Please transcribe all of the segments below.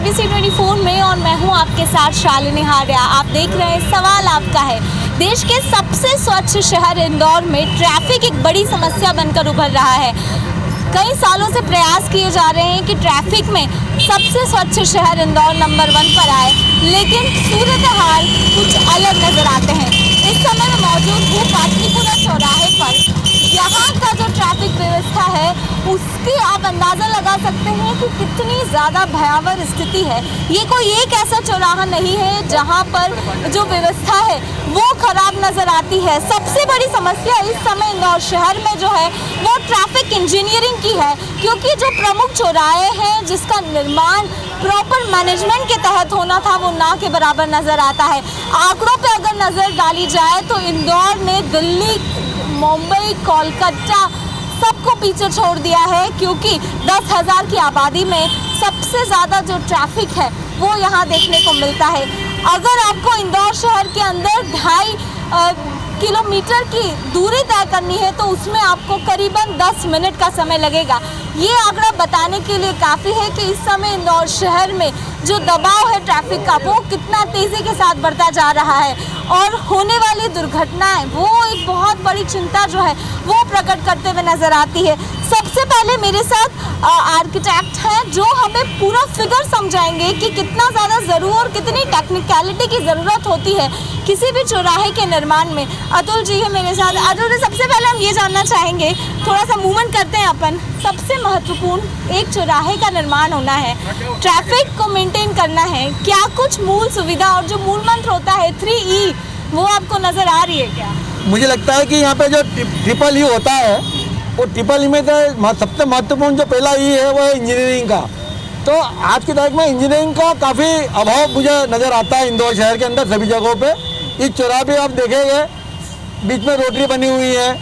ABC24 में और मैं हूं आपके साथ शालिनी हारिया। आप देख रहे हैं सवाल आपका है। देश के सबसे स्वच्छ शहर इंदौर में ट्रैफिक एक बड़ी समस्या बनकर उभर रहा है। कई सालों से प्रयास किए जा रहे हैं कि ट्रैफिक में सबसे स्वच्छ शहर इंदौर नंबर 1 पर आए, लेकिन सूरत हाल कुछ अलग नजर आते हैं। इस समय मैं मौजूद हूँ पाटलिपुरा चौराहे पर। यहाँ का जो ट्रैफिक व्यवस्था है उसकी आप अंदाज़ा लगा सकते हैं कि कितनी ज़्यादा भयावह स्थिति है। ये कोई एक ऐसा चौराहा नहीं है जहाँ पर जो व्यवस्था है वो खराब नज़र आती है। सबसे बड़ी समस्या इस समय इंदौर शहर में जो है वो ट्रैफिक इंजीनियरिंग की है, क्योंकि जो प्रमुख चौराहे हैं जिसका निर्माण प्रॉपर मैनेजमेंट के तहत होना था वो ना के बराबर नज़र आता है। आंकड़ों पे अगर नज़र डाली जाए तो इंदौर ने दिल्ली, मुंबई, कोलकाता सबको पीछे छोड़ दिया है, क्योंकि 10,000 की आबादी में सबसे ज़्यादा जो ट्रैफिक है वो यहाँ देखने को मिलता है। अगर आपको इंदौर शहर के अंदर 2.5 किलोमीटर की दूरी तय करनी है तो उसमें आपको करीबन 10 मिनट का समय लगेगा। ये आंकड़ा बताने के लिए काफ़ी है कि इस समय इंदौर शहर में जो दबाव है ट्रैफिक का वो कितना तेज़ी के साथ बढ़ता जा रहा है और होने वाली दुर्घटनाएं वो एक बहुत बड़ी चिंता जो है वो प्रकट करते हुए नज़र आती है। सबसे पहले मेरे साथ आर्किटेक्ट हैं जो हमें पूरा फिगर समझाएंगे कि कितना ज़्यादा ज़रूर और कितनी टेक्निकलिटी की ज़रूरत होती है किसी भी चौराहे के निर्माण में। अतुल जी है मेरे साथ। अतुल जी, सबसे पहले हम ये जानना चाहेंगे, थोड़ा सा मूवमेंट करते हैं अपन। सबसे महत्वपूर्ण एक चौराहे का निर्माण होना है, ट्रैफिक को मेंटेन करना है, क्या कुछ मूल सुविधा और जो मूल मंत्र होता है 3E वो आपको नज़र आ रही है क्या? मुझे लगता है कि यहाँ पे जो ट्रिपल ई होता है वो ट्रिपल ई में तो सबसे महत्वपूर्ण जो पहला ई है वो है इंजीनियरिंग का। तो आज की तारीख में इंजीनियरिंग का काफ़ी अभाव मुझे नज़र आता है इंदौर शहर के अंदर सभी जगहों पे। इस चौराहे पे आप देखेंगे बीच में रोटरी बनी हुई है,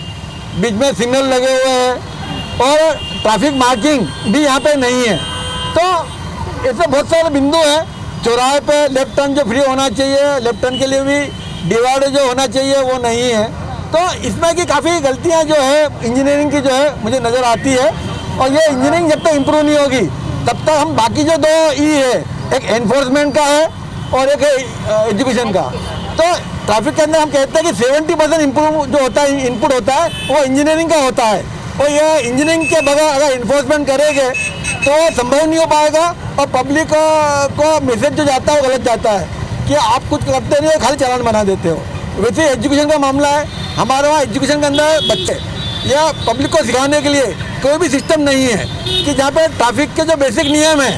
बीच में सिग्नल लगे हुए हैं और ट्रैफिक मार्किंग भी यहाँ पे नहीं है। तो ऐसे बहुत सारे बिंदु हैं चौराहे पे। लेफ्ट टर्न जो फ्री होना चाहिए, लेफ्ट टर्न के लिए भी डिवाइडर जो होना चाहिए वो नहीं है। तो इसमें की काफ़ी गलतियाँ जो है इंजीनियरिंग की जो है मुझे नज़र आती है। और ये इंजीनियरिंग जब तक इम्प्रूव नहीं होगी तब तक हम बाकी जो 2 ई है, एक एनफोर्समेंट का है और एक है एजुकेशन का। तो ट्रैफिक के अंदर हम कहते हैं कि 70% इम्प्रूव जो होता है इनपुट होता है वो इंजीनियरिंग का होता है। और ये इंजीनियरिंग के बगैर अगर इन्फोर्समेंट करेंगे तो संभव नहीं हो पाएगा और पब्लिक को मैसेज जो जाता है वो गलत जाता है कि आप कुछ करते नहीं हो, खाली चालान बना देते हो। वैसे एजुकेशन का मामला है, हमारे वहाँ एजुकेशन के अंदर बच्चे या पब्लिक को सिखाने के लिए कोई भी सिस्टम नहीं है कि जहाँ पे ट्रैफिक के जो बेसिक नियम है,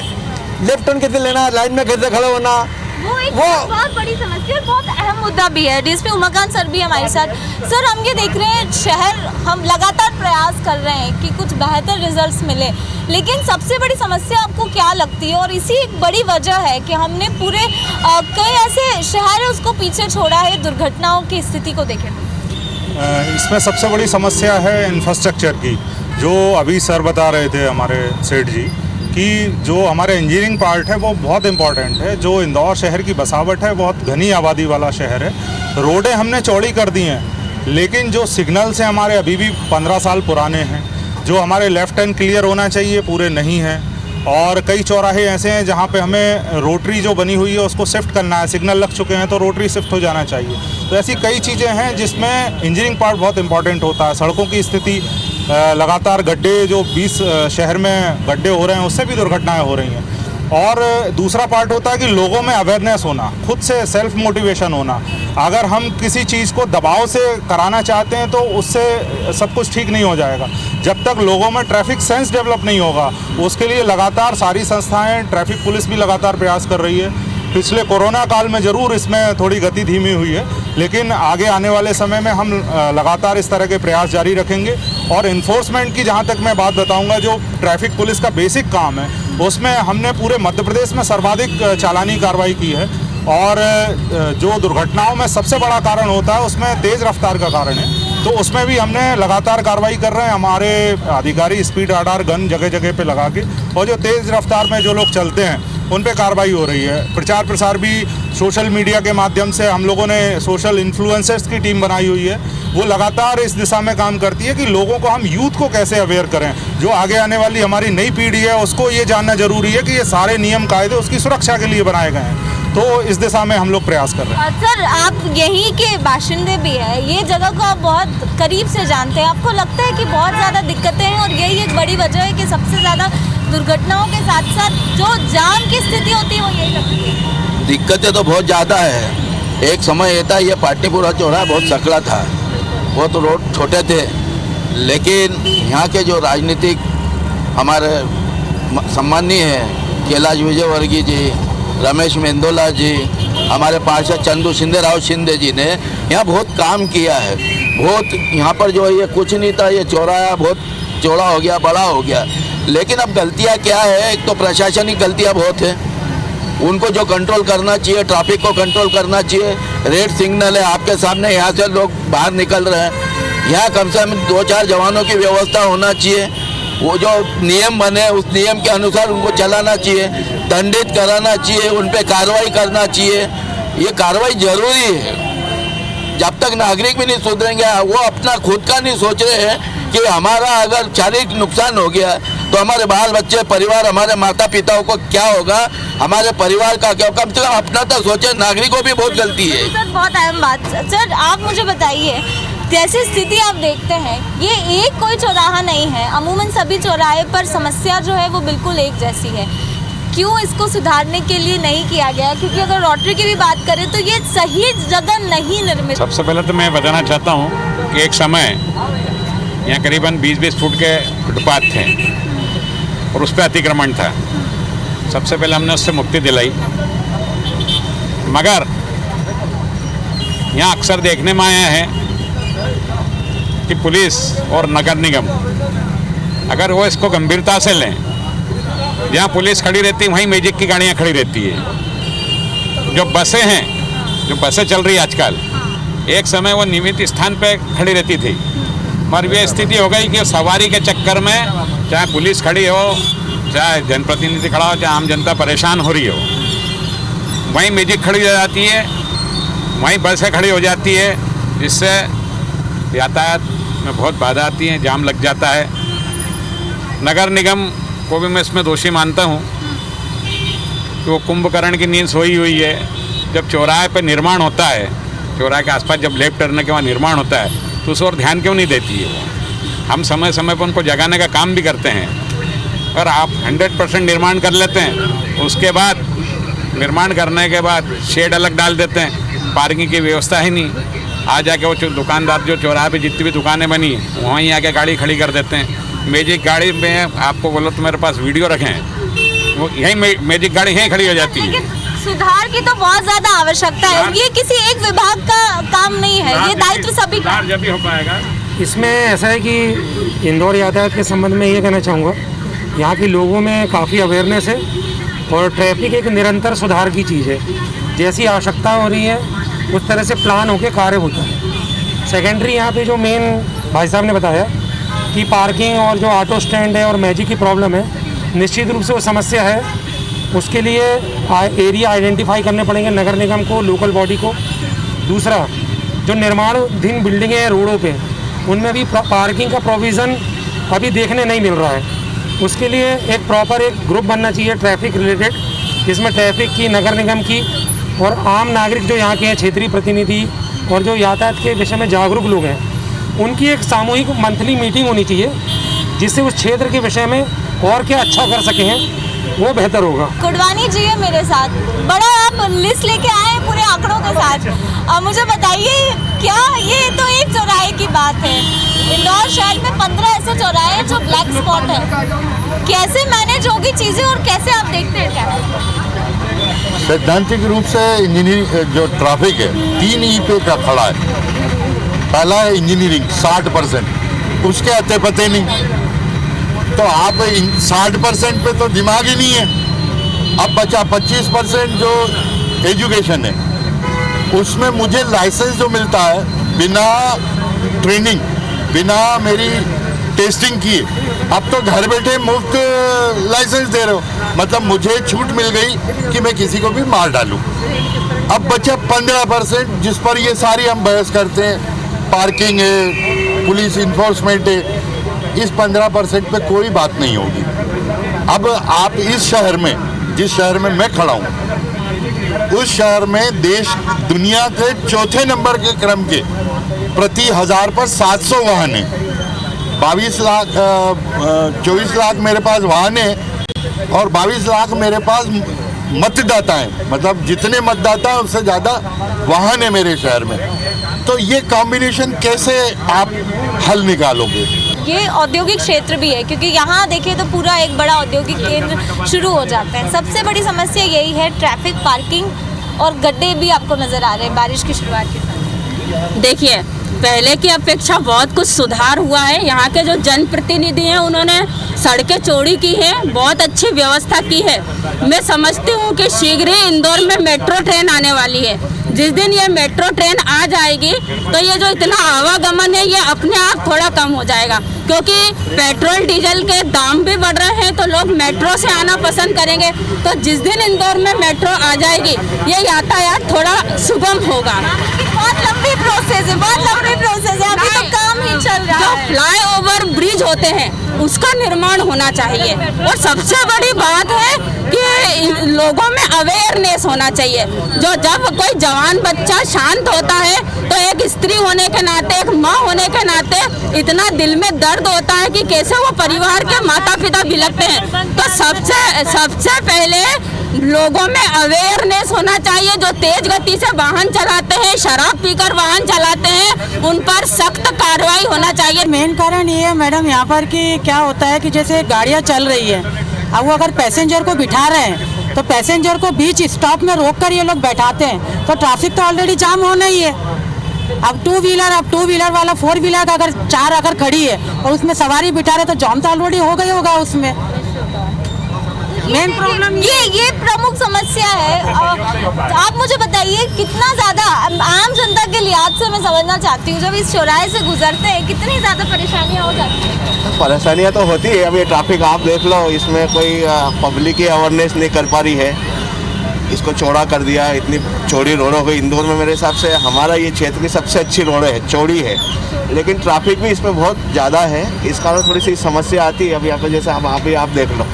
लेफ्ट टर्न कैसे लेना, लाइन में कैसे खड़े होना, वो एक बहुत बड़ी समस्या और बहुत अहम मुद्दा भी है। डीएसपी उमाकांत सर भी हमारे साथ। सर, हम ये देख रहे हैं शहर हम लगातार प्रयास कर रहे हैं कि कुछ बेहतर रिजल्ट्स मिले, लेकिन सबसे बड़ी समस्या आपको क्या लगती है? और इसी एक बड़ी वजह है कि हमने पूरे कई ऐसे शहर है उसको पीछे छोड़ा है दुर्घटनाओं की स्थिति को देखें। इसमें सबसे बड़ी समस्या है इंफ्रास्ट्रक्चर की, जो अभी सर बता रहे थे हमारे सेठ जी कि जो हमारे इंजीनियरिंग पार्ट है वो बहुत इम्पॉर्टेंट है। जो इंदौर शहर की बसावट है बहुत घनी आबादी वाला शहर है। रोडें हमने चौड़ी कर दी हैं, लेकिन जो सिग्नल्स हैं हमारे अभी भी 15 साल पुराने हैं। जो हमारे लेफ्ट टर्न क्लियर होना चाहिए पूरे नहीं हैं और कई चौराहे ऐसे हैं जहाँ पे हमें रोटरी जो बनी हुई है उसको शिफ्ट करना है, सिग्नल लग चुके हैं तो रोटरी शिफ्ट हो जाना चाहिए। तो ऐसी कई चीज़ें हैं जिसमें इंजीनियरिंग पार्ट बहुत इंपॉर्टेंट होता है। सड़कों की स्थिति लगातार गड्ढे जो 20 शहर में गड्ढे हो रहे हैं उससे भी दुर्घटनाएं हो रही हैं। और दूसरा पार्ट होता है कि लोगों में अवेयरनेस होना, खुद से सेल्फ मोटिवेशन होना। अगर हम किसी चीज़ को दबाव से कराना चाहते हैं तो उससे सब कुछ ठीक नहीं हो जाएगा। जब तक लोगों में ट्रैफिक सेंस डेवलप नहीं होगा, उसके लिए लगातार सारी संस्थाएं, ट्रैफिक पुलिस भी लगातार प्रयास कर रही है। पिछले कोरोना काल में ज़रूर इसमें थोड़ी गति धीमी हुई है, लेकिन आगे आने वाले समय में हम लगातार इस तरह के प्रयास जारी रखेंगे। और इन्फोर्समेंट की जहाँ तक मैं बात बताऊँगा, जो ट्रैफिक पुलिस का बेसिक काम है उसमें हमने पूरे मध्य प्रदेश में सर्वाधिक चालानी कार्रवाई की है। और जो दुर्घटनाओं में सबसे बड़ा कारण होता है उसमें तेज़ रफ्तार का कारण है, तो उसमें भी हमने लगातार कार्रवाई कर रहे हैं। हमारे अधिकारी स्पीड राडार गन जगह जगह पे लगा के, और जो तेज़ रफ्तार में जो लोग चलते हैं उन पे कार्रवाई हो रही है। प्रचार प्रसार भी सोशल मीडिया के माध्यम से हम लोगों ने सोशल इन्फ्लुएंसर्स की टीम बनाई हुई है, वो लगातार इस दिशा में काम करती है कि लोगों को हम यूथ को कैसे अवेयर करें। जो आगे आने वाली हमारी नई पीढ़ी है उसको ये जानना जरूरी है कि ये सारे नियम कायदे उसकी सुरक्षा के लिए बनाए गए हैं, तो इस दिशा में हम लोग प्रयास कर रहे हैं। सर, आप यहीं के बाशिंदे भी हैं, ये जगह को आप बहुत करीब से जानते हैं, आपको लगता है कि बहुत ज़्यादा दिक्कतें हैं और यही एक बड़ी वजह है कि सबसे ज़्यादा दुर्घटनाओं के साथ साथ जो जाम की स्थिति होती है वो यही लगती है? दिक्कतें तो बहुत ज़्यादा है। एक समय ये था, ये पाटलीपुरा चौराहा बहुत सकड़ा था, बहुत रोड छोटे थे, लेकिन यहाँ के जो राजनीतिक हमारे सम्मानीय हैं कैलाश विजयवर्गीय जी, रमेश मेंदोला जी, हमारे पार्षद चंदू शिंदे राव शिंदे जी ने यहाँ बहुत काम किया है। बहुत यहाँ पर जो ये कुछ नहीं था, ये चौराहा बहुत चौड़ा हो गया, बड़ा हो गया। लेकिन अब गलतियाँ क्या है, एक तो प्रशासनिक गलतियाँ बहुत है, उनको जो कंट्रोल करना चाहिए, ट्रैफिक को कंट्रोल करना चाहिए। रेड सिग्नल है आपके सामने, यहाँ से लोग बाहर निकल रहे हैं, यहाँ कम से कम 2-4 जवानों की व्यवस्था होना चाहिए। वो जो नियम बने उस नियम के अनुसार उनको चलाना चाहिए, दंडित कराना चाहिए, उन पे कार्रवाई करना चाहिए। ये कार्रवाई जरूरी है। जब तक नागरिक भी नहीं सुधरेंगे, वो अपना खुद का नहीं सोच रहे हैं कि हमारा अगर शारीरिक नुकसान हो गया तो हमारे बाल बच्चे, परिवार, हमारे माता पिताओं को क्या होगा, हमारे परिवार का क्या, कम से कम अपना तो सोचे। नागरिकों भी बहुत गलती है। सर, बहुत अहम बात। सर, आप मुझे बताइए, जैसी स्थिति आप देखते हैं, ये एक कोई चौराहा नहीं है, अमूमन सभी चौराहे पर समस्या जो है वो बिल्कुल एक जैसी है। क्यों इसको सुधारने के लिए नहीं किया गया? क्योंकि अगर रोटरी की भी बात करें तो ये सही जगह नहीं निर्मित। सबसे पहले तो मैं बताना चाहता हूँ कि एक समय यहाँ करीबन 20-20 फुट के फुटपाथ थे और उस पर अतिक्रमण था। सबसे पहले हमने उससे मुक्ति दिलाई, मगर यहाँ अक्सर देखने में आया है कि पुलिस और नगर निगम अगर वो इसको गंभीरता से लें, जहाँ पुलिस खड़ी रहती है वहीं मैजिक की गाड़ियाँ खड़ी रहती है। जो बसें हैं, जो बसें चल रही है आजकल, एक समय वो नियमित स्थान पे खड़ी रहती थी, मगर ये स्थिति हो गई कि सवारी के चक्कर में चाहे पुलिस खड़ी हो, चाहे जनप्रतिनिधि खड़ा हो, चाहे आम जनता परेशान हो रही हो, वहीं मैजिक खड़ी हो जाती है, वहीं बसें खड़ी हो जाती है, जिससे यातायात में बहुत बाधा आती है, जाम लग जाता है। नगर निगम को भी मैं इसमें दोषी मानता हूँ कि वो कुंभकर्ण की नींद सोई हुई है। जब चौराहे पर निर्माण होता है, चौराहे के आसपास जब लेफ्ट टर्न के वहाँ निर्माण होता है, तो उस ओर ध्यान क्यों नहीं देती है? हम समय समय पर उनको जगाने का काम भी करते हैं, और आप 100% निर्माण कर लेते हैं, उसके बाद निर्माण करने के बाद शेड अलग डाल देते हैं, पार्किंग की व्यवस्था ही नहीं। आ जाके वो दुकानदार जो चौराहे पे जितनी भी दुकानें बनी वहीं आके गाड़ी खड़ी कर देते हैं। मैजिक गाड़ी में आपको बोलो तो मेरे पास वीडियो रखे हैं, वो यहीं मैजिक गाड़ी यहीं खड़ी हो जाती है। सुधार की तो बहुत ज्यादा आवश्यकता है, ये किसी एक विभाग का काम नहीं है, ये दायित्व सभी का। जब भी हो पाएगा। इसमें ऐसा है कि इंदौर यातायात के संबंध में ये कहना चाहूँगा, यहाँ के लोगों में काफ़ी अवेयरनेस है और ट्रैफिक एक निरंतर सुधार की चीज़ है। जैसी आवश्यकता हो रही है उस तरह से प्लान होकर कार्य होता है। सेकेंडरी यहाँ पे जो मेन भाई साहब ने बताया कि पार्किंग और जो ऑटो स्टैंड है और मैजिक की प्रॉब्लम है, निश्चित रूप से वो समस्या है। उसके लिए एरिया आइडेंटिफाई करने पड़ेंगे नगर निगम को, लोकल बॉडी को। दूसरा, जो निर्माणाधीन बिल्डिंगें हैं रोडों पे, उनमें भी पार्किंग का प्रोविज़न अभी देखने नहीं मिल रहा है। उसके लिए एक प्रॉपर एक ग्रुप बनना चाहिए ट्रैफिक रिलेटेड, जिसमें ट्रैफिक की, नगर निगम की और आम नागरिक जो यहाँ के हैं, क्षेत्रीय प्रतिनिधि और जो यातायात के विषय में जागरूक लोग हैं, उनकी एक सामूहिक मंथली मीटिंग होनी चाहिए, जिससे उस क्षेत्र के विषय में और क्या अच्छा कर सके हैं वो बेहतर होगा। कुडवानी जी है मेरे साथ, बड़ा आप लिस्ट लेके आए हैं पूरे आंकड़ों के साथ। अब मुझे बताइए, क्या ये तो एक चौराहे की बात है, इंदौर शहर में 15 ऐसे चौराहे हैं जो ब्लैक स्पॉट है, कैसे मैनेज होगी चीज़ें और कैसे आप देखते हैं क्या? सैद्धांतिक रूप से इंजीनियरिंग जो ट्रैफिक है 3 ई पे का खड़ा है। पहला है इंजीनियरिंग 60%, उसके अते पते नहीं, तो आप 60% पे तो दिमाग ही नहीं है। अब बचा 25% जो एजुकेशन है, उसमें मुझे लाइसेंस जो मिलता है बिना ट्रेनिंग, बिना मेरी टेस्टिंग किए, अब तो घर बैठे मुफ्त लाइसेंस दे रहे हो, मतलब मुझे छूट मिल गई कि मैं किसी को भी मार डालूं। अब बचा 15% जिस पर ये सारी हम बहस करते हैं, पार्किंग है, पुलिस इन्फोर्समेंट है, इस 15% पे कोई बात नहीं होगी। अब आप इस शहर में, जिस शहर में मैं खड़ा हूँ, उस शहर में देश दुनिया के चौथे नंबर के क्रम के प्रति 1000 पर 700 वाहन है। 24 लाख मेरे पास वाहन है और 22 लाख मेरे पास मतदाता हैं, मतलब जितने मतदाता हैं उससे ज़्यादा वाहन है मेरे शहर में। तो ये कॉम्बिनेशन कैसे आप हल निकालोगे? ये औद्योगिक क्षेत्र भी है, क्योंकि यहाँ देखिए तो पूरा एक बड़ा औद्योगिक केंद्र शुरू हो जाता है। सबसे बड़ी समस्या यही है, ट्रैफिक, पार्किंग और गड्ढे भी आपको नज़र आ रहे हैं बारिश की शुरुआत के साथ। देखिए, पहले की अपेक्षा बहुत कुछ सुधार हुआ है। यहाँ के जो जनप्रतिनिधि हैं उन्होंने सड़कें चौड़ी की है, बहुत अच्छी व्यवस्था की है। मैं समझती हूँ कि शीघ्र ही इंदौर में मेट्रो ट्रेन आने वाली है। जिस दिन ये मेट्रो ट्रेन आ जाएगी तो ये जो इतना आवागमन है ये अपने आप थोड़ा कम हो जाएगा, क्योंकि पेट्रोल डीजल के दाम भी बढ़ रहे हैं तो लोग मेट्रो से आना पसंद करेंगे। तो जिस दिन इंदौर में मेट्रो आ जाएगी ये यातायात थोड़ा सुगम होगा। बहुत लंबी प्रोसेस है, बहुत लंबी प्रोसेस है, अभी तो काम ही चल रहा जो है। फ्लाईओवर ब्रिज होते हैं उसका निर्माण होना चाहिए, और सबसे बड़ी बात है कि लोगों में अवेयरनेस होना चाहिए। जो जब कोई जवान बच्चा शांत होता है तो एक स्त्री होने के नाते, एक माँ होने के नाते इतना दिल में दर्द होता है कि कैसे वो परिवार के माता पिता बिलखते हैं। तो सबसे पहले लोगों में अवेयरनेस होना चाहिए। जो तेज गति से वाहन चलाते हैं, शराब पीकर वाहन चलाते हैं, उन पर सख्त कार्रवाई होना चाहिए। मेन कारण ये है मैडम यहाँ पर कि क्या होता है कि जैसे गाड़ियाँ चल रही है, अब वो अगर पैसेंजर को बिठा रहे हैं तो पैसेंजर को बीच स्टॉप में रोककर ये लोग बैठाते हैं, तो ट्रैफिक तो ऑलरेडी जाम होना ही है। अब टू व्हीलर वाला 4 व्हीलर का अगर 4 अगर खड़ी है और उसमें सवारी बिठा रहे तो जाम तो ऑलरेडी हो गई होगा उसमें। मेन प्रॉब्लम ये प्रमुख समस्या है। आप मुझे बताइए, कितना ज़्यादा आम जनता के लिहाज से मैं समझना चाहती हूँ, जब इस चौराहे से गुजरते हैं कितनी ज़्यादा परेशानियाँ हो जाती हैं? परेशानियाँ तो होती है। अब ये ट्रैफिक आप देख लो, इसमें कोई पब्लिक ही अवेयरनेस नहीं कर पा रही है। इसको चौड़ा कर दिया, इतनी चौड़ी रोड हो गई। इंदौर में मेरे हिसाब से हमारा ये क्षेत्र की सबसे अच्छी रोड है, चौड़ी है, लेकिन ट्रैफिक भी इसमें बहुत ज़्यादा है। इस कारण थोड़ी सी समस्या आती है। अब यहाँ पे जैसे आप देख लो।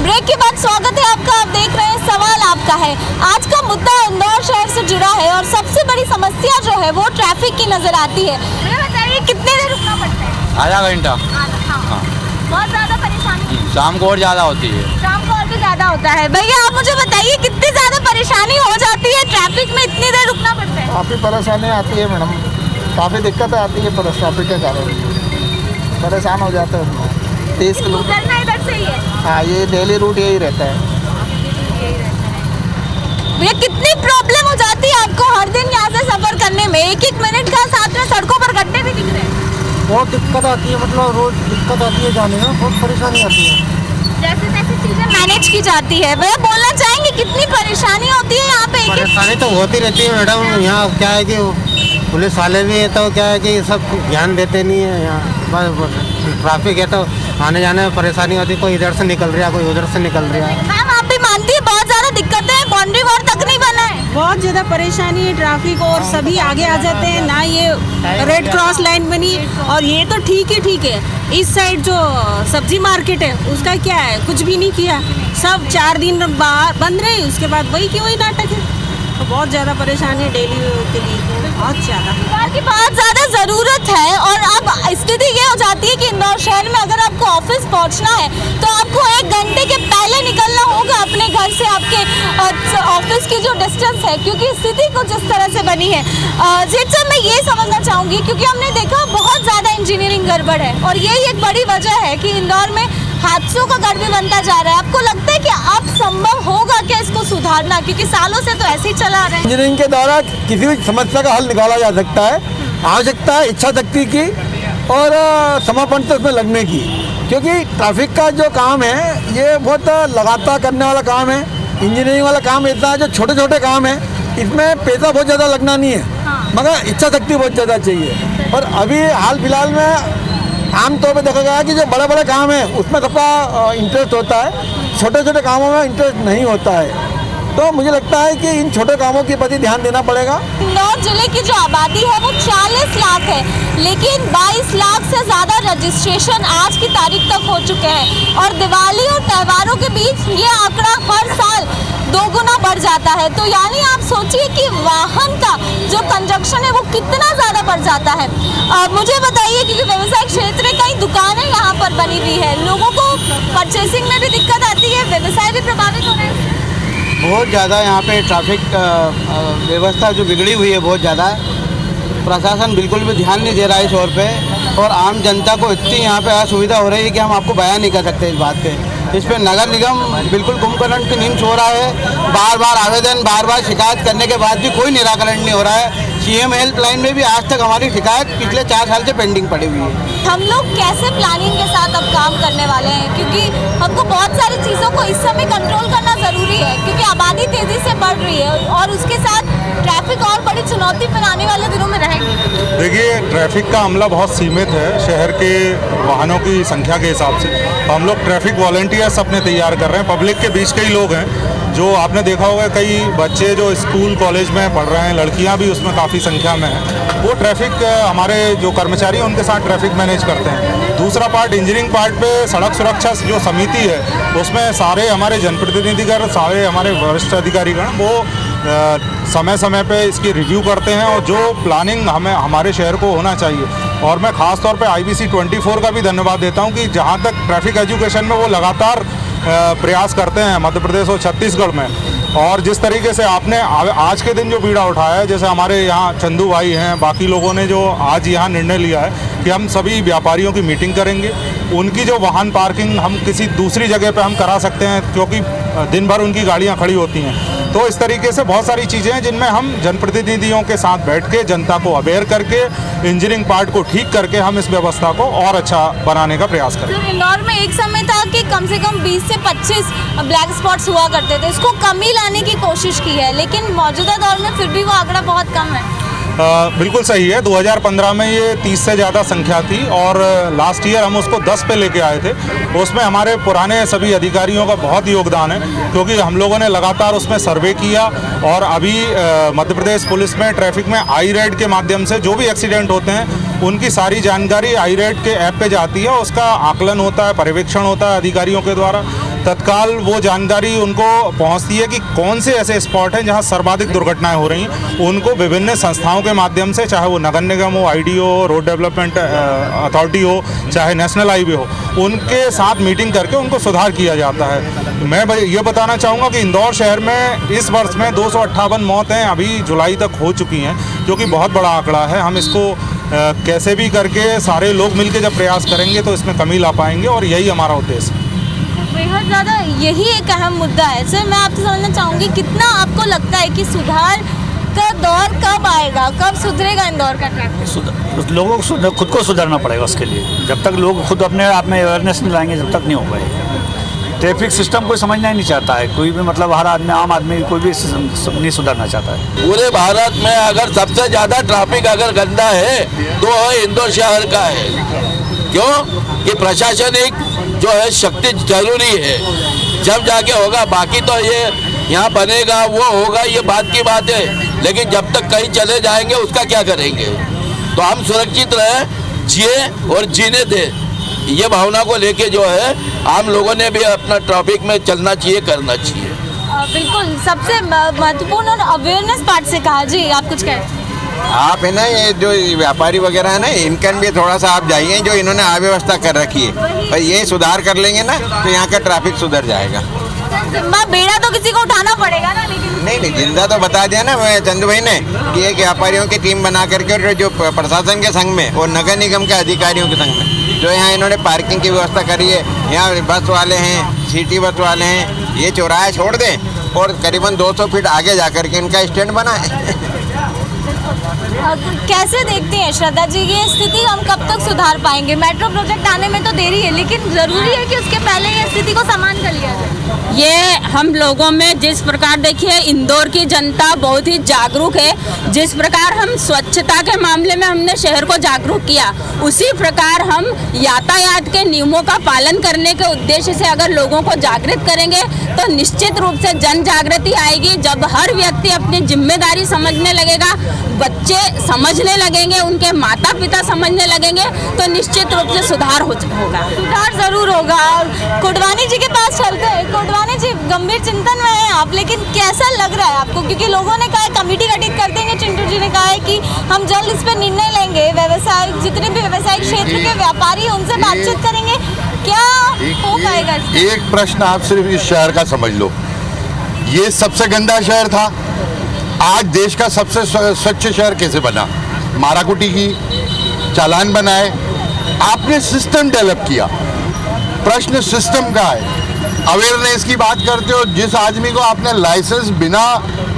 ब्रेक के बाद स्वागत है आपका। आप देख रहे हैं सवाल आपका है। आज का मुद्दा इंदौर शहर से जुड़ा है और सबसे बड़ी समस्या जो है वो ट्रैफिक की नजर आती है। मुझे बताइए, कितनी देर रुकना पड़ता है? आधा घंटा। हाँ। बहुत ज़्यादा परेशानी शाम को और ज़्यादा होती है। शाम को और भी ज़्यादा होता है। भैया आप मुझे बताइए, कितनी ज़्यादा परेशानी हो जाती है, ट्रैफिक में इतनी देर रुकना पड़ता है? काफ़ी परेशानी आती है मैडम, काफ़ी दिक्कतें आती है ट्रैफिक के कारण, परेशान हो जाते हैं। 30 किलोमीटर इधर से ही है। हाँ, ये डेली रूट यही रहता है। भैया कितनी प्रॉब्लम हो जाती है आपको हर दिन यहाँ से सफर करने में? एक मिनट का साथ में सड़कों पर गड्ढे भी दिख रहे हैं। बहुत दिक्कत आती है, मतलब रोज दिक्कत आती है जाने में, बहुत परेशानी आती है। जैसे तैसे चीजें मैनेज की जाती है। भैया बोलना चाहेंगे कितनी परेशानी होती है यहाँ पे? परेशानी तो होती रहती है मैडम। यहाँ क्या है कि पुलिस वाले भी है तो क्या है कि सब ध्यान देते नहीं है। यहाँ ट्रैफिक है तो आने जाने में परेशानी होती है, कोई इधर से निकल रहा है, कोई उधर से निकल रहा है। मैम आप भी मानती है बहुत ज़्यादा दिक्कतें हैं, बाउंड्री वॉल तक नहीं बना है? बहुत ज़्यादा परेशानी है ट्रैफिक, और सभी आगे आ जाते हैं ना। ये रेड क्रॉस लाइन बनी और ये तो ठीक है। इस साइड जो सब्जी मार्केट है उसका क्या है, कुछ भी नहीं किया। सब 4 दिन बंद रहे, उसके बाद वही की वही नाटक है। तो बहुत ज़्यादा परेशानी है डेली के लिए, बहुत ज़्यादा। की बहुत ज़्यादा ज़रूरत है। और अब स्थिति ये हो जाती है कि इंदौर शहर में अगर आपको ऑफिस पहुंचना है तो आपको 1 घंटे के पहले निकलना होगा अपने घर से, आपके ऑफिस की जो डिस्टेंस है, क्योंकि स्थिति कुछ इस तरह से बनी है। जेठ सर, मैं ये समझना चाहूँगी, क्योंकि हमने देखा बहुत ज़्यादा इंजीनियरिंग गड़बड़ है और यही एक बड़ी वजह है कि इंदौर में हादसों का गढ़ भी बनता जा रहा है। आपको लगता है कि अब संभव होगा क्या इसको सुधारना, क्योंकि सालों से तो ऐसे ही चला रहे हैं? इंजीनियरिंग के द्वारा किसी भी समस्या का हल निकाला जा सकता है। आवश्यकता है इच्छा शक्ति की और समर्पण से उसमें लगने की, क्योंकि ट्रैफिक का जो काम है ये बहुत लगातार करने वाला काम है। इंजीनियरिंग वाला काम इतना है, जो छोटे छोटे काम है इसमें पैसा बहुत ज़्यादा लगना नहीं है, मगर इच्छा शक्ति बहुत ज़्यादा चाहिए। और अभी हाल फिलहाल में आमतौर पर देखा गया कि जो बड़े बड़े काम है उसमें सबका इंटरेस्ट होता है, छोटे छोटे कामों में इंटरेस्ट नहीं होता है। तो मुझे लगता है कि इन छोटे कामों के प्रति ध्यान देना पड़ेगा। इंदौर जिले की जो आबादी है वो 40 लाख है, लेकिन 22 लाख से ज़्यादा रजिस्ट्रेशन आज की तारीख तक हो चुके हैं और दिवाली और त्योहारों के बीच ये आंकड़ा हर साल 2 गुना बढ़ जाता है। तो यानी आप सोचिए कि वाहन का जो कंजक्शन है वो कितना ज़्यादा बढ़ जाता है। मुझे बताइए, क्योंकि व्यवसायिक क्षेत्र में कई दुकानें यहाँ पर बनी हुई है, लोगों को परचेसिंग में भी दिक्कत आती है, व्यवसाय भी प्रभावित हो रहे हैं। बहुत ज़्यादा यहाँ पे ट्रैफिक व्यवस्था जो बिगड़ी हुई है बहुत ज़्यादा, प्रशासन बिल्कुल भी ध्यान नहीं दे रहा है इस ओर पे, और आम जनता को इतनी यहाँ पे असुविधा हो रही है कि हम आपको बयान नहीं कर सकते इस बात पे। इस पे नगर निगम बिल्कुल कुंभकर्ण की नींद सो रहा है, बार बार आवेदन, बार बार शिकायत करने के बाद भी कोई निराकरण नहीं हो रहा है। सीएम हेल्पलाइन में भी आज तक हमारी शिकायत पिछले 4 साल से पेंडिंग पड़ी हुई है। हम लोग कैसे प्लानिंग के साथ अब काम करने वाले हैं, क्योंकि हमको बहुत सारी चीज़ों को इस समय कंट्रोल करना ज़रूरी है, क्योंकि आबादी तेज़ी से बढ़ रही है और उसके साथ ट्रैफिक और बड़ी चुनौती पर आने वाले दिनों में रहेगी। देखिए, ट्रैफिक का अमला बहुत सीमित है शहर के वाहनों की संख्या के हिसाब से। हम लोग ट्रैफिक वॉलंटियर्स अपने तैयार कर रहे हैं। पब्लिक के बीच कई लोग हैं जो आपने देखा होगा, कई बच्चे जो स्कूल कॉलेज में पढ़ रहे हैं, लड़कियां भी उसमें काफ़ी संख्या में हैं। वो ट्रैफिक हमारे जो कर्मचारी हैं उनके साथ ट्रैफिक मैनेज करते हैं। दूसरा पार्ट, इंजीनियरिंग पार्ट पे सड़क सुरक्षा जो समिति है उसमें सारे हमारे जनप्रतिनिधिगण, सारे हमारे वरिष्ठ अधिकारीगण वो समय समय पे इसकी रिव्यू करते हैं और जो प्लानिंग हमें हमारे शहर को होना चाहिए। और मैं ख़ास तौर पे IBC 24 का भी धन्यवाद देता हूं कि जहां तक ट्रैफिक एजुकेशन में वो लगातार प्रयास करते हैं मध्य प्रदेश और छत्तीसगढ़ में। और जिस तरीके से आपने आज के दिन जो बीड़ा उठाया है, जैसे हमारे यहाँ चंदू भाई हैं, बाकी लोगों ने जो आज यहाँ निर्णय लिया है कि हम सभी व्यापारियों की मीटिंग करेंगे, उनकी जो वाहन पार्किंग हम किसी दूसरी जगह पे हम करा सकते हैं, क्योंकि दिन भर उनकी गाड़ियाँ खड़ी होती हैं। तो इस तरीके से बहुत सारी चीज़ें हैं जिनमें हम जनप्रतिनिधियों के साथ बैठ के जनता को अवेयर करके इंजीनियरिंग पार्ट को ठीक करके हम इस व्यवस्था को और अच्छा बनाने का प्रयास करें। इंदौर में एक समय था कि कम से कम 20 से 25 ब्लैक स्पॉट्स हुआ करते थे, इसको कमी लाने की कोशिश की है, लेकिन मौजूदा दौर में फिर भी वो आंकड़ा बहुत कम है। बिल्कुल सही है। 2015 में ये 30 से ज़्यादा संख्या थी और लास्ट ईयर हम उसको 10 पे लेके आए थे। उसमें हमारे पुराने सभी अधिकारियों का बहुत योगदान है, क्योंकि हम लोगों ने लगातार उसमें सर्वे किया और अभी मध्य प्रदेश पुलिस में ट्रैफिक में iRaid के माध्यम से जो भी एक्सीडेंट होते हैं उनकी सारी जानकारी iRaid के ऐप पे जाती है, उसका आकलन होता है, पर्यवेक्षण होता है अधिकारियों के द्वारा। तत्काल वो जानकारी उनको पहुंचती है कि कौन से ऐसे स्पॉट हैं जहां सर्वाधिक दुर्घटनाएं हो रही हैं। उनको विभिन्न संस्थाओं के माध्यम से, चाहे वो नगर निगम हो, IDO हो, रोड डेवलपमेंट अथॉरिटी हो, चाहे नेशनल हाईवे हो, उनके साथ मीटिंग करके उनको सुधार किया जाता है। मैं ये बताना चाहूँगा कि इंदौर शहर में इस वर्ष में 258 मौतें अभी जुलाई तक हो चुकी हैं, जो कि बहुत बड़ा आंकड़ा है। हम इसको कैसे भी करके सारे लोग मिलकर जब प्रयास करेंगे तो इसमें कमी ला पाएंगे और यही हमारा उद्देश्य है। बेहद ज़्यादा यही एक अहम मुद्दा है। सर, मैं आपसे समझना चाहूँगी, कितना आपको लगता है कि सुधार का दौर कब आएगा, कब सुधरेगा इंदौर का ट्रैफिक? लोगों को खुद को सुधारना पड़ेगा उसके लिए। जब तक लोग खुद अपने आप में अवेयरनेस नहीं लाएंगे जब तक नहीं हो पाएगा। ट्रैफिक सिस्टम कोई समझना ही नहीं चाहता है, कोई भी, मतलब हर आदमी, आम आदमी कोई भी नहीं सुधारना चाहता है। पूरे भारत में अगर सबसे ज़्यादा ट्रैफिक अगर गंदा है तो इंदौर शहर का है। क्यों कि प्रशासनिक जो है शक्ति जरूरी है, जब जाके होगा। बाकी तो ये यहाँ बनेगा, वो होगा, ये बात की बात है, लेकिन जब तक कहीं चले जाएंगे उसका क्या करेंगे? तो हम सुरक्षित रहे, जिए और जीने दें, ये भावना को लेके जो है आम लोगों ने भी अपना ट्रैफिक में चलना चाहिए, करना चाहिए। बिल्कुल, सबसे महत्वपूर्ण और अवेयरनेस पार्ट से कहा। जी, आप कुछ कहें? आप है ना, ये जो व्यापारी वगैरह है ना, इनका भी थोड़ा सा आप जाइए, जो इन्होंने अव्यवस्था कर रखी है, और ये सुधार कर लेंगे ना तो यहाँ का ट्रैफिक सुधर जाएगा। जिम्मा बेड़ा तो किसी को उठाना पड़ेगा ना, लेकिन नहीं, जिंदा तो बता दिया ना चंदू भाई ने कि एक व्यापारियों की टीम बना करके, और जो प्रशासन के संग में और नगर निगम के अधिकारियों के संग में जो यहाँ इन्होंने पार्किंग की व्यवस्था करी है, यहाँ बस वाले हैं, सिटी बस वाले हैं, ये चौराहा छोड़ दें और करीबन 200 फीट आगे जा करके इनका स्टैंड बना है। कैसे देखते हैं श्रद्धा जी ये स्थिति हम कब तक सुधार पाएंगे? मेट्रो प्रोजेक्ट आने में तो देरी है, लेकिन ज़रूरी है कि उसके पहले ये स्थिति को समान कर लिया जाए। ये हम लोगों में जिस प्रकार देखिए इंदौर की जनता बहुत ही जागरूक है, जिस प्रकार हम स्वच्छता के मामले में हमने शहर को जागरूक किया, उसी प्रकार हम यातायात के नियमों का पालन करने के उद्देश्य से अगर लोगों को जागृत करेंगे तो निश्चित रूप से जन जागृति आएगी। जब हर व्यक्ति अपनी जिम्मेदारी समझने लगेगा, बच्चे समझने लगेंगे, उनके माता पिता समझने लगेंगे, तो निश्चित रूप से सुधार होगा। सुधार ज़रूर होगा। और कोटवानी जी के पास चलते हैं। कोटवानी जी, गंभीर चिंतन में हैं आप, लेकिन कैसा लग रहा है आपको? क्योंकि लोगों ने कहा है कमेटी गठित कर देंगे, चिंटू जी ने कहा है कि हम जल्द इस पर निर्णय लेंगे, व्यवसाय जितने भी व्यवसायिक क्षेत्र के व्यापारी हैं उनसे बातचीत करेंगे, क्या हो पाएगा? एक प्रश्न आप सिर्फ इस शहर का समझ लो, ये सबसे गंदा शहर था, आज देश का सबसे स्वच्छ शहर कैसे बना? माराकुटी की चालान बनाए, आपने सिस्टम डेवलप किया। प्रश्न सिस्टम का है। अवेयरनेस की बात करते हो, जिस आदमी को आपने लाइसेंस बिना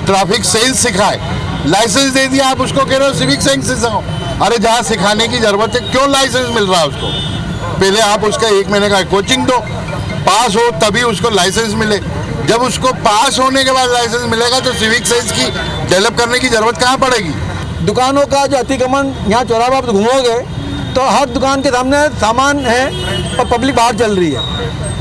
ट्रैफिक सेंस सिखाए लाइसेंस दे दिया, आप उसको कह रहे हो सिविक सेंस सिखाओ। अरे जहाँ सिखाने की जरूरत है क्यों लाइसेंस मिल रहा है उसको? पहले आप उसका 1 महीने का कोचिंग दो, पास हो तभी उसको लाइसेंस मिले। जब उसको पास होने के बाद लाइसेंस मिलेगा तो सिविक सेंस की डेवलप करने की जरूरत कहाँ पड़ेगी? दुकानों का जो अतिक्रमण, यहाँ चौराहा आप घूमोगे तो हर दुकान के सामने सामान है और पब्लिक बाहर चल रही है,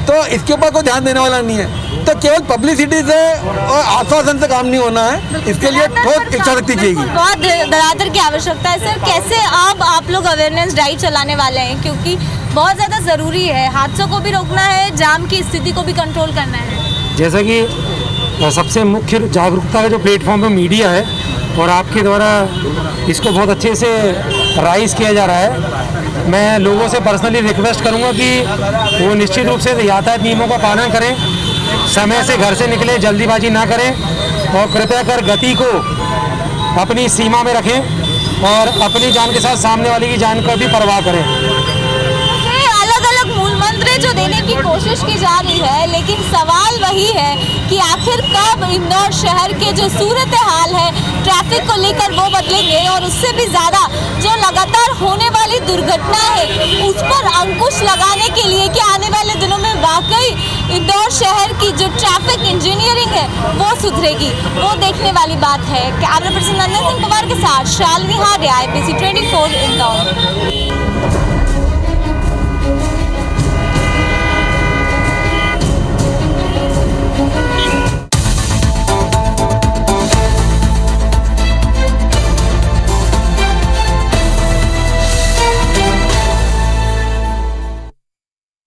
तो इसके ऊपर कोई ध्यान देने वाला नहीं है। तो केवल पब्लिसिटी से और आश्वासन से काम नहीं होना है, इसके लिए ठोस इच्छा शक्ति चाहिए। बहुत धरातल की आवश्यकता है। सर, कैसे आप लोग अवेयरनेस ड्राइव चलाने वाले हैं? क्योंकि बहुत ज़्यादा ज़रूरी है, हादसों को भी रोकना है, जाम की स्थिति को भी कंट्रोल करना है। जैसा कि सबसे मुख्य जागरूकता का जो प्लेटफॉर्म है मीडिया है, और आपके द्वारा इसको बहुत अच्छे से राइज किया जा रहा है। मैं लोगों से पर्सनली रिक्वेस्ट करूंगा कि वो निश्चित रूप से यातायात नियमों का पालन करें, समय से घर से निकले, जल्दीबाजी ना करें, और कृपया कर गति को अपनी सीमा में रखें और अपनी जान के साथ सामने वाले की जान का भी परवाह करें। अलग-अलग मूल मंत्र जो देने की कोशिश की जा रही है, लेकिन सवाल वही है कि आखिर कब इंदौर शहर के जो सूरत हाल है ट्रैफिक को लेकर वो बदलेंगे, और उससे भी ज़्यादा जो लगातार होने वाली दुर्घटना है उस पर अंकुश लगाने के लिए कि आने वाले दिनों में वाकई इंदौर शहर की जो ट्रैफिक इंजीनियरिंग है वो सुधरेगी, वो देखने वाली बात है। कैमरा पर्सन नंदन सिंह पवार के साथ शालिनी हार्डिया, IPC 24 इंदौर।